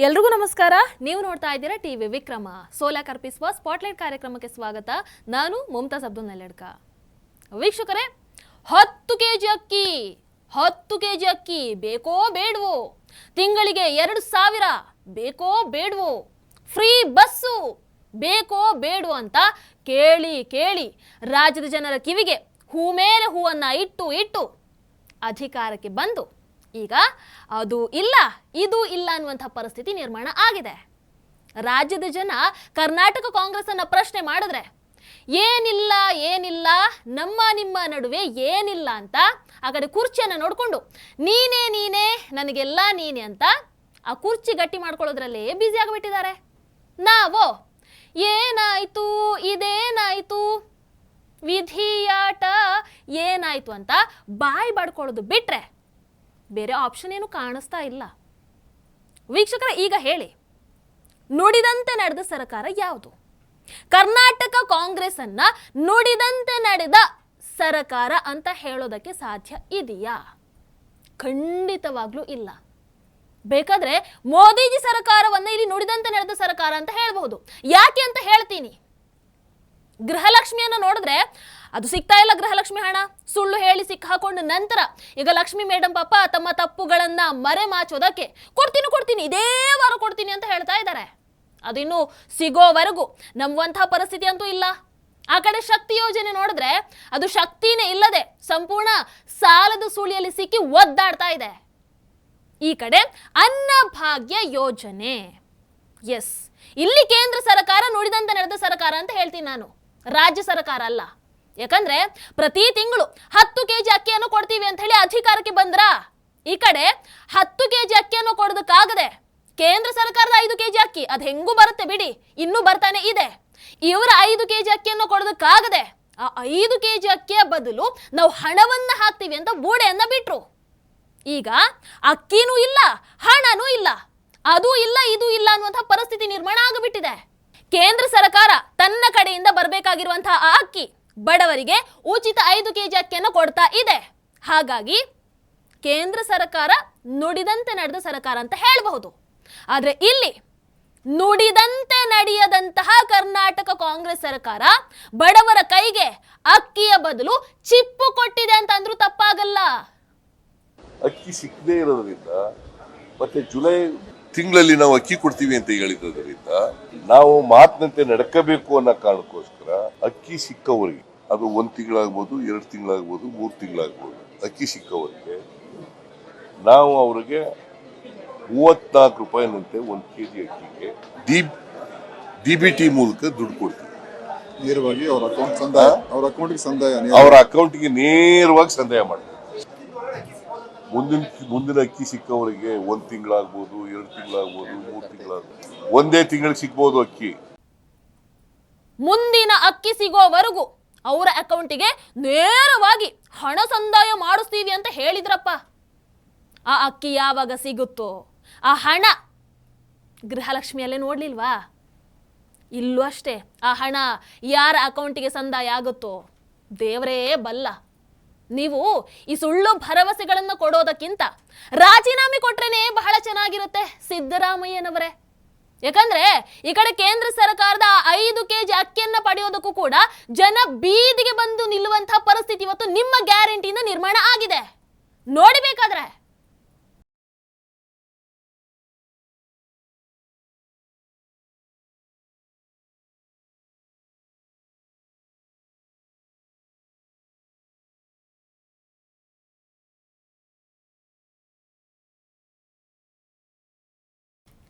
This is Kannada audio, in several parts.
ಎಲ್ರಿಗೂ ನಮಸ್ಕಾರ. ನೀವು ನೋಡ್ತಾ ಇದ್ದೀರಾ ಟಿವಿ ವಿಕ್ರಮ. ಸೋಲಾರ್ ಕರ್ಪಿಸುವ ಸ್ಪಾಟ್ಲೈಟ್ ಕಾರ್ಯಕ್ರಮಕ್ಕೆ ಸ್ವಾಗತ. ನಾನು ಮುಮ್ತಾಜ್ ಅಬ್ದುಲ್ ನೆಲ್ಲಡ್ಕ. ವೀಕ್ಷಕರೇ, 10 ಕೆಜಿ ಅಕ್ಕಿ ಬೇಕೋ ಬೇಡವೋ? ತಿಂಗಳಿಗೆ 2000 ಬೇಕೋ ಬೇಡವೋ? ಫ್ರೀ ಬಸ್ಸು ಬೇಕೋ ಬೇಡವೋ ಅಂತ ಕೇಳಿ ರಾಜ್ಯದ ಜನರ ಕಿವಿಗೆ ಹೂ ಮೇಲೆ ಹೂವನ್ನ ಇಟ್ಟು ಅಧಿಕಾರಕ್ಕೆ ಬಂದು ಈಗ ಅದು ಇಲ್ಲ ಇದು ಇಲ್ಲ ಅನ್ನುವಂಥ ಪರಿಸ್ಥಿತಿ ನಿರ್ಮಾಣ ಆಗಿದೆ. ರಾಜ್ಯದ ಜನ ಕರ್ನಾಟಕ ಕಾಂಗ್ರೆಸ್ ಅನ್ನ ಪ್ರಶ್ನೆ ಮಾಡಿದ್ರೆ ಏನಿಲ್ಲ ನಿಮ್ಮ ನಡುವೆ ಏನಿಲ್ಲ ಅಂತ ಆ ಕಡೆ ಕುರ್ಚಿಯನ್ನ ನೋಡ್ಕೊಂಡು ನೀನೇ ನನಗೆಲ್ಲ ನೀನೆ ಅಂತ ಆ ಕುರ್ಚಿ ಗಟ್ಟಿ ಮಾಡ್ಕೊಳ್ಳೋದ್ರಲ್ಲೇ ಬ್ಯುಸಿ ಆಗಿಬಿಟ್ಟಿದ್ದಾರೆ. ನಾವು ಏನಾಯ್ತು ಇದೇನಾಯ್ತು ವಿಧಿಯಾಟ ಏನಾಯ್ತು ಅಂತ ಬಾಯಿ ಬಡ್ಕೊಳ್ಳೋದು ಬಿಟ್ರೆ ಬೇರೆ ಆಪ್ಷನ್ ಏನು ಕಾಣಿಸ್ತಾ ಇಲ್ಲ. ವೀಕ್ಷಕರ, ಈಗ ಹೇಳಿ, ನುಡಿದಂತೆ ನಡೆದ ಸರ್ಕಾರ ಯಾವುದು? ಕರ್ನಾಟಕ ಕಾಂಗ್ರೆಸ್ ಅನ್ನ ನುಡಿದಂತೆ ನಡೆದ ಸರ್ಕಾರ ಅಂತ ಹೇಳೋದಕ್ಕೆ ಸಾಧ್ಯ ಇದೆಯಾ? ಖಂಡಿತವಾಗ್ಲೂ ಇಲ್ಲ. ಬೇಕಾದ್ರೆ ಮೋದಿಜಿ ಸರ್ಕಾರವನ್ನ ಇಲ್ಲಿ ನುಡಿದಂತೆ ನಡೆದ ಸರ್ಕಾರ ಅಂತ ಹೇಳಬಹುದು. ಯಾಕೆ ಅಂತ ಹೇಳ್ತೀನಿ. ಗೃಹಲಕ್ಷ್ಮಿಯನ್ನ ನೋಡಿದ್ರೆ ಅದು ಸಿಗ್ತಾ ಇಲ್ಲ. ಗೃಹಲಕ್ಷ್ಮಿ ಹಣ ಸುಳ್ಳು ಹೇಳಿ ಸಿಕ್ಕಾಕೊಂಡ ನಂತರ ಈಗ ಲಕ್ಷ್ಮಿ ಮೇಡಮ್ ಪಾಪ ತಮ್ಮ ತಪ್ಪುಗಳನ್ನ ಮರೆಮಾಚೋದಕ್ಕೆ ಕೊಡ್ತೀನಿ ಇದೇ ವಾರ ಕೊಡ್ತೀನಿ ಅಂತ ಹೇಳ್ತಾ ಇದ್ದಾರೆ. ಅದಿನ್ನು ಸಿಗೋವರೆಗೂ ನಂಬುವಂತಹ ಪರಿಸ್ಥಿತಿ ಅಂತೂ ಇಲ್ಲ. ಆ ಕಡೆ ಶಕ್ತಿ ಯೋಜನೆ ನೋಡಿದ್ರೆ ಅದು ಶಕ್ತಿನೇ ಇಲ್ಲದೆ ಸಂಪೂರ್ಣ ಸಾಲದ ಸುಳಿಯಲ್ಲಿ ಸಿಕ್ಕಿ ಒದ್ದಾಡ್ತಾ ಇದೆ. ಈ ಕಡೆ ಅನ್ನಭಾಗ್ಯ ಯೋಜನೆ, ಎಸ್, ಇಲ್ಲಿ ಕೇಂದ್ರ ಸರ್ಕಾರ ನುಡಿದಂತೆ ನಡೆದ ಸರ್ಕಾರ ಅಂತ ಹೇಳ್ತೀನಿ ನಾನು, ರಾಜ್ಯ ಸರ್ಕಾರ ಅಲ್ಲ. ಯಾಕಂದ್ರೆ ಪ್ರತಿ ತಿಂಗಳು 10 ಕೆಜಿ ಅಕ್ಕಿಯನ್ನು ಕೊಡ್ತೀವಿ ಅಂತ ಹೇಳಿ ಅಧಿಕಾರಕ್ಕೆ ಬಂದ್ರ ಈ ಕಡೆ 10 ಕೆಜಿ ಅಕ್ಕಿಯನ್ನು ಕೊಡೋದಕ್ಕಾಗದೆ ಕೇಂದ್ರ ಸರ್ಕಾರದ 5 ಕೆಜಿ ಅಕ್ಕಿ ಅದು ಹೆಂಗೂ ಬರುತ್ತೆ ಬಿಡಿ, ಇನ್ನೂ ಬರ್ತಾನೆ ಇದೆ. ಇವರ 5 ಕೆಜಿ ಅಕ್ಕಿಯನ್ನು ಕೊಡೋದಕ್ಕಾಗದೆ ಆ 5 ಕೆಜಿ ಅಕ್ಕಿಯ ಬದಲು ನಾವು ಹಣವನ್ನ ಹಾಕ್ತೀವಿ ಅಂತ ಬೂಡೆಯನ್ನ ಬಿಟ್ರು. ಈಗ ಅಕ್ಕಿನೂ ಇಲ್ಲ, ಹಣನೂ ಇಲ್ಲ, ಅದು ಇಲ್ಲ ಇದು ಇಲ್ಲ ಅನ್ನುವಂತಹ ಪರಿಸ್ಥಿತಿ ನಿರ್ಮಾಣ ಆಗಿಬಿಟ್ಟಿದೆ. ಕೇಂದ್ರ ಸರ್ಕಾರ ತನ್ನ ಕಡೆಯಿಂದ ಬರಬೇಕಾಗಿರುವಂತಹ ಆ ಅಕ್ಕಿ ಬಡವರಿಗೆ ಉಚಿತ 5 ಕೆಜಿ ಅಕ್ಕಿಯನ್ನು ಕೊಡ್ತಾ ಇದೆ. ಹಾಗಾಗಿ ಕೇಂದ್ರ ಸರ್ಕಾರ ನುಡಿದಂತೆ ನಡೆದ ಸರ್ಕಾರ ಅಂತ ಹೇಳಬಹುದು. ಆದ್ರೆ ಇಲ್ಲಿ ನುಡಿದಂತೆ ನಡೆಯದಂತಹ ಕರ್ನಾಟಕ ಕಾಂಗ್ರೆಸ್ ಸರ್ಕಾರ ಬಡವರ ಕೈಗೆ ಅಕ್ಕಿಯ ಬದಲು ಚಿಪ್ಪು ಕೊಟ್ಟಿದೆ ಅಂತ ಅಂದ್ರೂ ತಪ್ಪಾಗಲ್ಲ. ಅಕ್ಕಿ ಸಿಕ್ಕದೇ ಇರೋದ್ರಿಂದ ಮತ್ತೆ ಜುಲೈ ತಿಂಗಳಲ್ಲಿ ನಾವು ಅಕ್ಕಿ ಕೊಡ್ತೀವಿ ಅಂತ ಹೇಳಿದ್ರಿಂದ ನಾವು ಮಾತಿನಂತೆ ನಡ್ಕಬೇಕು ಅನ್ನೋ ಕಾರಣಕ್ಕೋಸ್ಕರ ಅಕ್ಕಿ ಸಿಕ್ಕವರಿಗೆ, ಅದು 1 ತಿಂಗಳಾಗ್ಬೋದು, 2 ತಿಂಗಳಾಗ್ಬೋದು, 3 ತಿಂಗಳಾಗ್ಬೋದು, ಅಕ್ಕಿ ಸಿಕ್ಕವರಿಗೆ ನಾವು ಅವರಿಗೆ 34 ರೂಪಾಯಿನಂತೆ 1 ಕೆಜಿ ಅಕ್ಕಿಗೆ DBT ಮೂಲಕ ದುಡ್ಡು ಕೊಡ್ತೀವಿ. ನೇರವಾಗಿ ಅವರ ಅಕೌಂಟ್ಗೆ ನೇರವಾಗಿ ಸಂದಾಯ ಮಾಡ್ತೀವಿ. ಮುಂದಿನ ಅಕ್ಕಿ ಸಿಕ್ಕವರಿಗೆ 1 ತಿಂಗಳಾಗ್ಬೋದು, 2 ತಿಂಗಳಾಗ್ಬೋದು, 3 ತಿಂಗಳಾಗ್ಬೋದು, 1 ತಿಂಗಳಿಗೆ ಸಿಗ್ಬೋದು ಅಕ್ಕಿ. ಮುಂದಿನ ಅಕ್ಕಿ ಸಿಗೋವರೆಗೂ ಅವರ ಅಕೌಂಟಿಗೆ ನೇರವಾಗಿ ಹಣ ಸಂದಾಯ ಮಾಡಿಸ್ತೀವಿ ಅಂತ ಹೇಳಿದ್ರಪ್ಪ. ಆ ಅಕ್ಕಿ ಯಾವಾಗ ಸಿಗುತ್ತೋ ಆ ಹಣ ಗೃಹಲಕ್ಷ್ಮಿಯಲ್ಲೇ ನೋಡ್ಲಿಲ್ವಾ? ಇಲ್ಲೂ ಅಷ್ಟೇ, ಆ ಹಣ ಯಾರ ಅಕೌಂಟಿಗೆ ಸಂದಾಯ ಆಗುತ್ತೋ ದೇವರೇ ಬಲ್ಲ. ನೀವು ಈ ಸುಳ್ಳು ಭರವಸೆಗಳನ್ನು ಕೊಡೋದಕ್ಕಿಂತ ರಾಜೀನಾಮೆ ಕೊಟ್ರೇನೆ ಬಹಳ ಚೆನ್ನಾಗಿರುತ್ತೆ ಸಿದ್ದರಾಮಯ್ಯನವರೇ. ಯಾಕಂದ್ರೆ ಈ ಕಡೆ ಕೇಂದ್ರ ಸರ್ಕಾರದ 5 ಕೆಜಿ ಅಕ್ಕಿಯನ್ನ ಪಡೆಯೋದಕ್ಕೂ ಕೂಡ ಜನ ಬೀದಿಗೆ ಬಂದು ನಿಲ್ಲುವಂತಹ ಪರಿಸ್ಥಿತಿ ಇವತ್ತು ನಿಮ್ಮ ಗ್ಯಾರಂಟಿಯಿಂದ ನಿರ್ಮಾಣ ಆಗಿದೆ. ನೋಡಬೇಕಾದ್ರೆ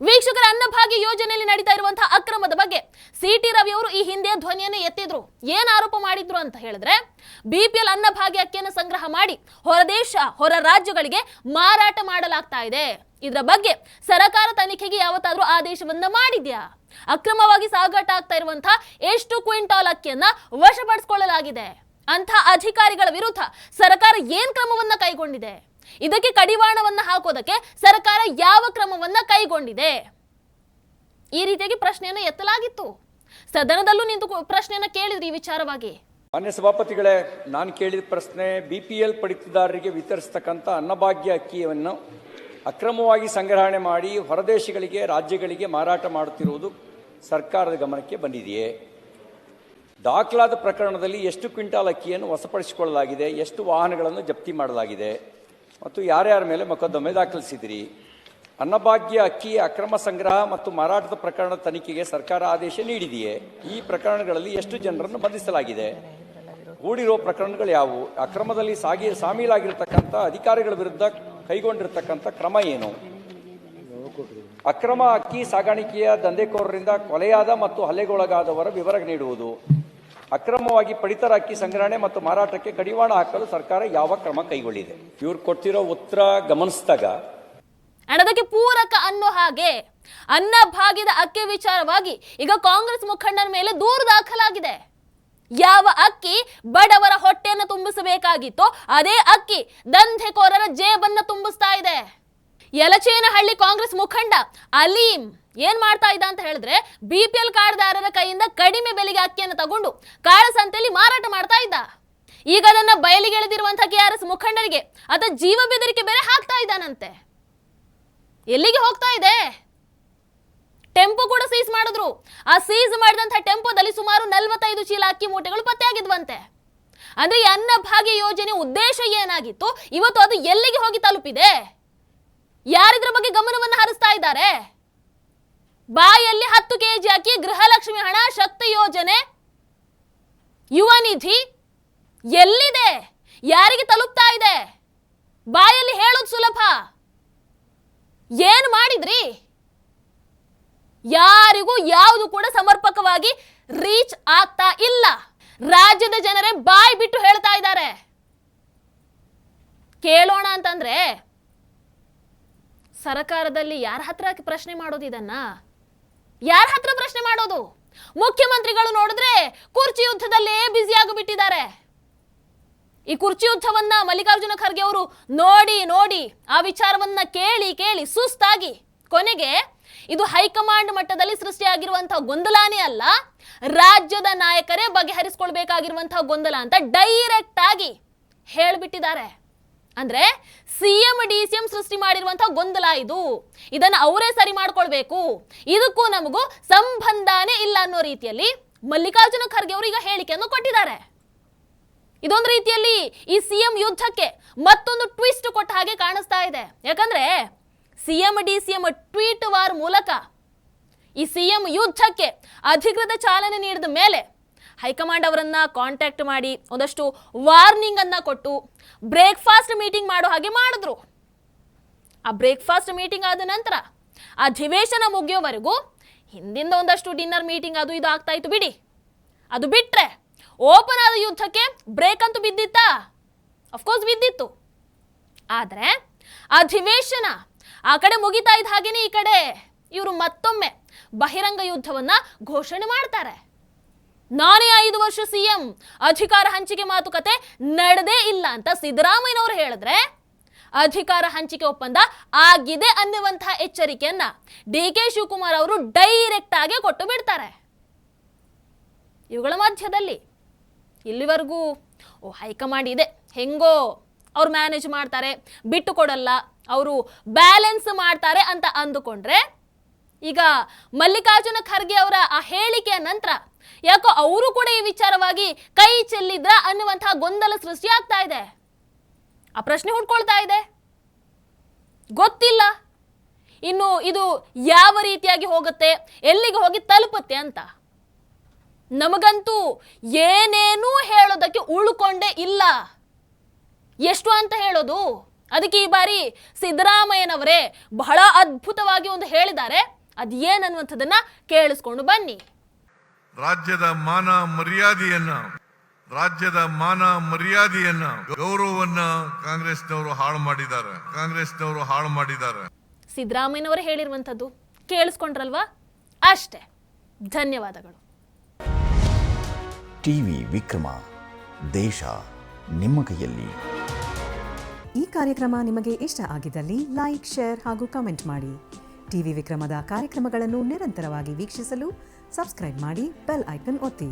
ವೀಕ್ಷಕರ, ಅನ್ನಭಾಗ್ಯ ಯೋಜನೆಯಲ್ಲಿ ನಡೀತಾ ಇರುವಂತಹ ಅಕ್ರಮದ ಬಗ್ಗೆ ಸಿಟಿ ರವಿ ಅವರು ಈ ಹಿಂದೆ ಧ್ವನಿಯನ್ನು ಎತ್ತಿದ್ರು. ಏನ್ ಆರೋಪ ಮಾಡಿದ್ರು ಅಂತ ಹೇಳಿದ್ರೆ, BPL ಅನ್ನಭಾಗ್ಯ ಅಕ್ಕಿಯನ್ನು ಸಂಗ್ರಹ ಮಾಡಿ ಹೊರ ರಾಜ್ಯಗಳಿಗೆ ಮಾರಾಟ ಮಾಡಲಾಗ್ತಾ ಇದೆ. ಇದರ ಬಗ್ಗೆ ಸರ್ಕಾರ ತನಿಖೆಗೆ ಯಾವತ್ತಾದ್ರೂ ಆದೇಶವನ್ನ ಮಾಡಿದ್ಯಾ? ಅಕ್ರಮವಾಗಿ ಸಾಗಾಟ ಆಗ್ತಾ ಇರುವಂತಹ ಎಷ್ಟು ಕ್ವಿಂಟಾಲ್ ಅಕ್ಕಿಯನ್ನ ವಶಪಡಿಸಿಕೊಳ್ಳಲಾಗಿದೆ? ಅಂತ ಅಧಿಕಾರಿಗಳ ವಿರುದ್ಧ ಸರ್ಕಾರ ಏನ್ ಕ್ರಮವನ್ನ ಕೈಗೊಂಡಿದೆ? ಇದಕ್ಕೆ ಕಡಿವಾಣವನ್ನ ಹಾಕೋದಕ್ಕೆ ಸರ್ಕಾರ ಯಾವ ಕ್ರಮವನ್ನ ಕೈಗೊಂಡಿದೆ? ಈ ರೀತಿಯಾಗಿ ಪ್ರಶ್ನೆಯನ್ನು ಎತ್ತಲಾಗಿತ್ತು. ಸದನದಲ್ಲೂ ನಿಂತು ಪ್ರಶ್ನೆಯನ್ನ ಕೇಳಿದ್ರಿ ಈ ವಿಚಾರವಾಗಿ. ಮಾನ್ಯ ಸಭಾಪತಿಗಳೇ, ನಾನು ಕೇಳಿದ ಪ್ರಶ್ನೆ BPL ಪಡಿತದಾರರಿಗೆ ವಿತರಿಸತಕ್ಕಂಥ ಅನ್ನಭಾಗ್ಯ ಅಕ್ಕಿಯನ್ನು ಅಕ್ರಮವಾಗಿ ಸಂಗ್ರಹಣೆ ಮಾಡಿ ಹೊರದೇಶಗಳಿಗೆ, ರಾಜ್ಯಗಳಿಗೆ ಮಾರಾಟ ಮಾಡುತ್ತಿರುವುದು ಸರ್ಕಾರದ ಗಮನಕ್ಕೆ ಬಂದಿದೆಯೇ? ದಾಖಲಾದ ಪ್ರಕರಣದಲ್ಲಿ ಎಷ್ಟು ಕ್ವಿಂಟಾಲ್ ಅಕ್ಕಿಯನ್ನು ವಶಪಡಿಸಿಕೊಳ್ಳಲಾಗಿದೆ, ಎಷ್ಟು ವಾಹನಗಳನ್ನು ಜಪ್ತಿ ಮಾಡಲಾಗಿದೆ ಮತ್ತು ಯಾರ್ಯಾರ ಮೇಲೆ ಮೊಕದ್ದಮೆ ದಾಖಲಿಸಿದಿರಿ? ಅನ್ನಭಾಗ್ಯ ಅಕ್ಕಿ ಅಕ್ರಮ ಸಂಗ್ರಹ ಮತ್ತು ಮಾರಾಟದ ಪ್ರಕರಣದ ತನಿಖೆಗೆ ಸರ್ಕಾರ ಆದೇಶ ನೀಡಿದೆಯೇ? ಈ ಪ್ರಕರಣಗಳಲ್ಲಿ ಎಷ್ಟು ಜನರನ್ನು ಬಂಧಿಸಲಾಗಿದೆ? ಹೂಡಿರುವ ಪ್ರಕರಣಗಳು ಯಾವುವು? ಅಕ್ರಮದಲ್ಲಿ ಸಾಮೀಲಾಗಿರ್ತಕ್ಕಂಥ ಅಧಿಕಾರಿಗಳ ವಿರುದ್ಧ ಕೈಗೊಂಡಿರ್ತಕ್ಕಂಥ ಕ್ರಮ ಏನು? ಅಕ್ರಮ ಅಕ್ಕಿ ಸಾಗಾಣಿಕೆಯ ದಂಧೆಕೋರರಿಂದ ಕೊಲೆಯಾದ ಮತ್ತು ಹಲ್ಲೆಗೊಳಗಾದವರ ವಿವರ ನೀಡುವುದು. ಅಕ್ರಮವಾಗಿ ಪಡಿತರ ಅಕ್ಕಿ ಸಂಗ್ರಹಣೆ ಮತ್ತು ಮಾರಾಟಕ್ಕೆ ಕಡಿವಾಣ ಹಾಕಲು ಸರ್ಕಾರ ಯಾವ ಕ್ರಮ ಕೈಗೊಂಡಿದೆ? ಇವ್ರು ಕೊಟ್ಟಿರೋ ಉತ್ತರ ಗಮನಿಸಿದಾಗ ಅದಕ್ಕೆ ಪೂರಕ ಅನ್ನೋ ಹಾಗೆ ಅನ್ನ ಭಾಗ್ಯದ ಅಕ್ಕಿ ವಿಚಾರವಾಗಿ ಈಗ ಕಾಂಗ್ರೆಸ್ ಮುಖಂಡನ ಮೇಲೆ ದೂರು ದಾಖಲಾಗಿದೆ. ಯಾವ ಅಕ್ಕಿ ಬಡವರ ಹೊಟ್ಟೆಯನ್ನು ತುಂಬಿಸಬೇಕಾಗಿತ್ತೋ ಅದೇ ಅಕ್ಕಿ ದಂಧೆಕೋರರ ಜೇಬನ್ನ ತುಂಬಿಸ್ತಾ ಇದೆ. ಯಲಚೇನಹಳ್ಳಿ ಕಾಂಗ್ರೆಸ್ ಮುಖಂಡ ಅಲೀಂ ಏನ್ ಮಾಡ್ತಾ ಇದ್ದ ಅಂತ ಹೇಳಿದ್ರೆ, BPL ಕಾರ್ಡ್ದಾರರ ಕೈಯಿಂದ ಕಡಿಮೆ ಬೆಲೆಗೆ ಅಕ್ಕಿಯನ್ನು ತಗೊಂಡು ಕಾಳಸಂತೆಯಲ್ಲಿ ಮಾರಾಟ ಮಾಡ್ತಾ ಇದ್ದ. ಈಗ ಅದನ್ನ ಬಯಲಿಗೆಳೆದಿರುವಂತಹ KRS ಮುಖಂಡರಿಗೆ ಅದ ಜೀವ ಬೆದರಿಕೆ ಬೇರೆ ಹಾಕ್ತಾ ಇದ್ದಾನಂತೆ. ಎಲ್ಲಿಗೆ ಹೋಗ್ತಾ ಇದೆ? ಟೆಂಪೋ ಕೂಡ ಸೀಸ್ ಮಾಡಿದ್ರು. ಆ ಸೀಸ್ ಮಾಡಿದಂತಹ ಟೆಂಪೋದಲ್ಲಿ ಸುಮಾರು 45 ಚೀಲ ಅಕ್ಕಿ ಮೂಟೆಗಳು ಪತ್ತೆಯಾಗಿದ್ವಂತೆ. ಅಂದ್ರೆ ಈ ಅನ್ನ ಭಾಗ್ಯ ಯೋಜನೆ ಉದ್ದೇಶ ಏನಾಗಿತ್ತು, ಇವತ್ತು ಅದು ಎಲ್ಲಿಗೆ ಹೋಗಿ ತಲುಪಿದೆ? ಯಾರಿದ್ರ ಬಗ್ಗೆ ಗಮನವನ್ನು ಹರಿಸ್ತಾ ಇದ್ದಾರೆ? ಬಾಯಲ್ಲಿ 10 kg ಅಕ್ಕಿ, ಗೃಹಲಕ್ಷ್ಮಿ ಹಣ, ಶಕ್ತಿ ಯೋಜನೆ, ಯುವ ನಿಧಿ ಎಲ್ಲಿದೆ? ಯಾರಿಗೆ ತಲುಪ್ತಾ ಇದೆ? ಬಾಯಲ್ಲಿ ಹೇಳೋದು ಸುಲಭ. ಏನು ಮಾಡಿದ್ರಿ? ಯಾರಿಗೂ ಯಾವುದು ಕೂಡ ಸಮರ್ಪಕವಾಗಿ ರೀಚ್ ಆಗ್ತಾ ಇಲ್ಲ. ರಾಜ್ಯದ ಜನರೇ ಬಾಯಿ ಬಿಟ್ಟು ಹೇಳ್ತಾ ಇದ್ದಾರೆ. ಕೇಳೋಣ ಅಂತಂದ್ರೆ ಸರ್ಕಾರದಲ್ಲಿ ಯಾರ ಹತ್ರ ಪ್ರಶ್ನೆ ಮಾಡೋದು? ಇದನ್ನ ಯಾರ ಹತ್ರ ಪ್ರಶ್ನೆ ಮಾಡೋದು? ಮುಖ್ಯಮಂತ್ರಿಗಳು ನೋಡಿದ್ರೆ ಕುರ್ಚಿ ಯುದ್ಧದಲ್ಲೇ ಬ್ಯುಸಿ ಆಗಿಬಿಟ್ಟಿದ್ದಾರೆ. ಈ ಕುರ್ಚಿ ಯುದ್ಧವನ್ನ ಮಲ್ಲಿಕಾರ್ಜುನ ಖರ್ಗೆ ಅವರು ನೋಡಿ ನೋಡಿ ಆ ವಿಚಾರವನ್ನ ಕೇಳಿ ಕೇಳಿ ಸುಸ್ತಾಗಿ ಕೊನೆಗೆ ಇದು ಹೈಕಮಾಂಡ್ ಮಟ್ಟದಲ್ಲಿ ಸೃಷ್ಟಿಯಾಗಿರುವಂತಹ ಗೊಂದಲನೇ ಅಲ್ಲ, ರಾಜ್ಯದ ನಾಯಕರೇ ಬಗೆಹರಿಸಿಕೊಳ್ಬೇಕಾಗಿರುವಂತಹ ಗೊಂದಲ ಅಂತ ಡೈರೆಕ್ಟ್ ಆಗಿ ಹೇಳ್ಬಿಟ್ಟಿದ್ದಾರೆ. ಅಂದ್ರೆ CM DCM ಸೃಷ್ಟಿ ಮಾಡಿರುವಂತಹ ಗೊಂದಲ ಇದು, ಇದನ್ನ ಅವರೇ ಸರಿ ಮಾಡ್ಕೊಳ್ಬೇಕು, ಇದಕ್ಕೂ ನಮಗೂ ಸಂಬಂಧನೇ ಇಲ್ಲ ಅನ್ನೋ ರೀತಿಯಲ್ಲಿ ಮಲ್ಲಿಕಾರ್ಜುನ ಖರ್ಗೆ ಅವರು ಈಗ ಹೇಳಿಕೆಯನ್ನು ಕೊಟ್ಟಿದ್ದಾರೆ. ಇದೊಂದು ರೀತಿಯಲ್ಲಿ ಈ CM ಯುದ್ಧಕ್ಕೆ ಮತ್ತೊಂದು ಟ್ವಿಸ್ಟ್ ಕೊಟ್ಟ ಹಾಗೆ ಕಾಣಿಸ್ತಾ ಇದೆ. ಯಾಕಂದ್ರೆ CM DCM ಟ್ವೀಟ್ ವಾರ್ ಮೂಲಕ ಈ CM ಯುದ್ಧಕ್ಕೆ ಅಧಿಕೃತ ಚಾಲನೆ ನೀಡಿದ ಮೇಲೆ ಹೈಕಮಾಂಡ್ ಅವರನ್ನ ಕಾಂಟ್ಯಾಕ್ಟ್ ಮಾಡಿ ಒಂದಷ್ಟು ವಾರ್ನಿಂಗ್ ಅನ್ನ ಕೊಟ್ಟು ಬ್ರೇಕ್ಫಾಸ್ಟ್ ಮೀಟಿಂಗ್ ಮಾಡೋ ಹಾಗೆ ಮಾಡಿದ್ರು. ಆ ಬ್ರೇಕ್ಫಾಸ್ಟ್ ಮೀಟಿಂಗ್ ಆದ ನಂತರ ಅಧಿವೇಶನ ಮುಗಿಯೋವರೆಗೂ ಹಿಂದಿಂದ ಒಂದಷ್ಟು ಡಿನ್ನರ್ ಮೀಟಿಂಗ್ ಅದು ಇದು ಆಗ್ತಾ ಇತ್ತು ಬಿಡಿ. ಅದು ಬಿಟ್ರೆ ಓಪನ್ ಆದ ಯುದ್ಧಕ್ಕೆ ಬ್ರೇಕ್ ಅಂತೂ ಬಿದ್ದಿತ್ತಾ? ಅಫ್ಕೋರ್ಸ್ ಬಿದ್ದಿತ್ತು. ಆದ್ರೆ ಅಧಿವೇಶನ ಆ ಕಡೆ ಮುಗಿತಾ ಇದ್ದ ಹಾಗೇನೆ ಈ ಕಡೆ ಇವರು ಮತ್ತೊಮ್ಮೆ ಬಹಿರಂಗ ಯುದ್ಧವನ್ನ ಘೋಷಣೆ ಮಾಡ್ತಾರೆ. ನಾನೇ 5 ವರ್ಷ CM, ಅಧಿಕಾರ ಹಂಚಿಕೆ ಮಾತುಕತೆ ನಡೆದೇ ಇಲ್ಲ ಅಂತ ಸಿದ್ದರಾಮಯ್ಯನವರು ಹೇಳಿದ್ರೆ ಅಧಿಕಾರ ಹಂಚಿಕೆ ಒಪ್ಪಂದ ಆಗಿದೆ ಅನ್ನುವಂತಹ ಎಚ್ಚರಿಕೆಯನ್ನ DK ಶಿವಕುಮಾರ್ ಅವರು ಡೈರೆಕ್ಟ್ ಆಗಿ ಕೊಟ್ಟು ಬಿಡ್ತಾರೆ. ಇವುಗಳ ಮಧ್ಯದಲ್ಲಿ ಇಲ್ಲಿವರೆಗೂ ಹೈಕಮಾಂಡ್ ಇದೆ, ಹೆಂಗೋ ಅವ್ರು ಮ್ಯಾನೇಜ್ ಮಾಡ್ತಾರೆ, ಬಿಟ್ಟು ಕೊಡಲ್ಲ, ಅವರು ಬ್ಯಾಲೆನ್ಸ್ ಮಾಡ್ತಾರೆ ಅಂತ ಅಂದುಕೊಂಡ್ರೆ ಈಗ ಮಲ್ಲಿಕಾರ್ಜುನ ಖರ್ಗೆ ಅವರ ಆ ಹೇಳಿಕೆಯ ನಂತರ ಯಾಕೋ ಅವರು ಕೂಡ ಈ ವಿಚಾರವಾಗಿ ಕೈ ಚೆಲ್ಲಿದ್ರ ಅನ್ನುವಂತಹ ಗೊಂದಲ ಸೃಷ್ಟಿ ಆಗ್ತಾ ಇದೆ. ಆ ಪ್ರಶ್ನೆ ಹುಡ್ಕೊಳ್ತಾ ಇದೆ. ಗೊತ್ತಿಲ್ಲ ಇನ್ನು ಇದು ಯಾವ ರೀತಿಯಾಗಿ ಹೋಗುತ್ತೆ, ಎಲ್ಲಿಗೆ ಹೋಗಿ ತಲುಪುತ್ತೆ ಅಂತ. ನಮಗಂತೂ ಏನೇನೂ ಹೇಳೋದಕ್ಕೆ ಉಳ್ಕೊಂಡೇ ಇಲ್ಲ. ಎಷ್ಟು ಅಂತ ಹೇಳೋದು? ಅದಕ್ಕೆ ಈ ಬಾರಿ ಸಿದ್ದರಾಮಯ್ಯನವರೇ ಬಹಳ ಅದ್ಭುತವಾಗಿ ಒಂದು ಹೇಳಿದ್ದಾರೆ. ಅದು ಏನನ್ನುವಂಥದ್ದನ್ನ ಕೇಳಿಸ್ಕೊಂಡು ಬನ್ನಿ. ರಾಜ್ಯದ ಮಾನ ಮರ್ಯಾದೆಯನ್ನ ಗೌರವವನ್ನ ಕಾಂಗ್ರೆಸ್ನವರು ಹಾಳು ಮಾಡಿದ್ದಾರೆ. ಸಿದ್ದರಾಮಯ್ಯನವರು ಹೇಳಿರುವಂಥದ್ದು ಕೇಳಿಸ್ಕೊಂಡ್ರಲ್ವಾ? ಅಷ್ಟೇ. ಧನ್ಯವಾದಗಳು. ಟಿವಿ ವಿಕ್ರಮ, ದೇಶ ನಿಮ್ಮ ಕೈಯಲ್ಲಿ. ಈ ಕಾರ್ಯಕ್ರಮ ನಿಮಗೆ ಇಷ್ಟ ಆಗಿದ್ದಲ್ಲಿ ಲೈಕ್, ಶೇರ್ ಹಾಗೂ ಕಮೆಂಟ್ ಮಾಡಿ. ಟಿವಿ ವಿಕ್ರಮದ ಕಾರ್ಯಕ್ರಮಗಳನ್ನು ನಿರಂತರವಾಗಿ ವೀಕ್ಷಿಸಲು ಸಬ್ಸ್ಕ್ರೈಬ್ ಮಾಡಿ, ಬೆಲ್ ಐಕನ್ ಒತ್ತಿ.